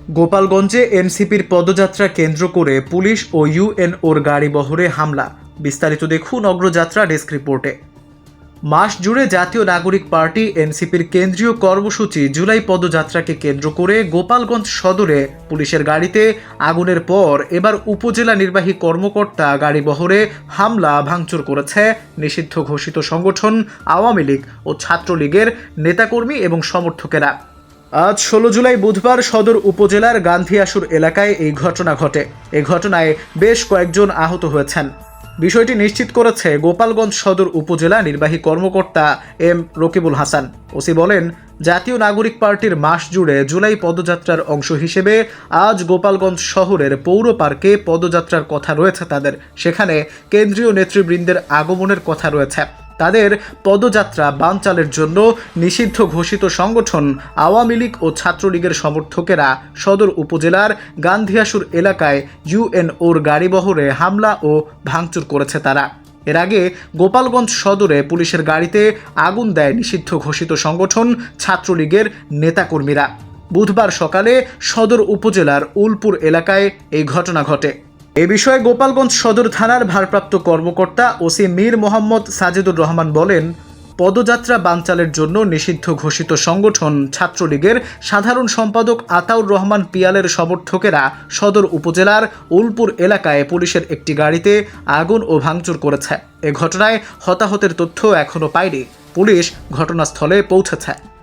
গোপালগঞ্জে এনসিপির পদযাত্রা কেন্দ্র করে পুলিশ ও ইউএনওর গাড়িবহরে হামলা। বিস্তারিত দেখুন অগ্রযাত্রা ডেস্ক রিপোর্টে। মাস জুড়ে জাতীয় নাগরিক পার্টি এনসিপির কেন্দ্রীয় কর্মসূচি জুলাই পদযাত্রাকে কেন্দ্র করে গোপালগঞ্জ সদরে পুলিশের গাড়িতে আগুনের পর এবার উপজেলা নির্বাহী কর্মকর্তা গাড়িবহরে হামলা ভাঙচুর করেছে নিষিদ্ধ ঘোষিত সংগঠন আওয়ামী লীগ ও ছাত্রলীগের নেতাকর্মী এবং সমর্থকেরা। আজ 16 জুলাই বুধবার সদর উপজেলার গান্ধীআসুর এলাকায় এই ঘটনা ঘটে। এই ঘটনায় বেশ কয়েকজন আহত হয়েছেন। বিষয়টি নিশ্চিত করেছে গোপালগঞ্জ সদর উপজেলা নির্বাহী কর্মকর্তা এম রকিবুল হাসান। ওসি বলেন, জাতীয় নাগরিক পার্টির মাস জুড়ে জুলাই পদযাত্রার অংশ হিসেবে আজ গোপালগঞ্জ শহরের পৌর পার্কে পদযাত্রার কথা রয়েছে তাদের। সেখানে কেন্দ্রীয় নেতৃবৃন্দের আগমনের কথা রয়েছে। তাদের পদযাত্রা বানচালের জন্য নিষিদ্ধ ঘোষিত সংগঠন আওয়ামী লীগ ও ছাত্রলীগের সমর্থকেরা সদর উপজেলার গান্ধীআসুর এলাকায় ইউএনওর গাড়িবহরে হামলা ও ভাঙচুর করেছে তারা। এর আগে গোপালগঞ্জ সদরে পুলিশের গাড়িতে আগুন দেয় নিষিদ্ধ ঘোষিত সংগঠন ছাত্রলীগের নেতাকর্মীরা। বুধবার সকালে সদর উপজেলার উলপুর এলাকায় এই ঘটনা ঘটে। এ বিষয়ে গোপালগঞ্জ সদর থানার ভারপ্রাপ্ত কর্মকর্তা ওসি মীর মোহাম্মদ সাজিদুর রহমান বলেন, পদযাত্রা বানচালের জন্য নিষিদ্ধ ঘোষিত সংগঠন ছাত্রলীগের সাধারণ সম্পাদক আতাউর রহমান পিয়ালের সমর্থকেরা সদর উপজেলার উলপুর এলাকায় পুলিশের একটি গাড়িতে আগুন ও ভাঙচুর করেছে। এ ঘটনায় হতাহতের তথ্য এখনও পায়নি। পুলিশ ঘটনাস্থলে পৌঁছেছে।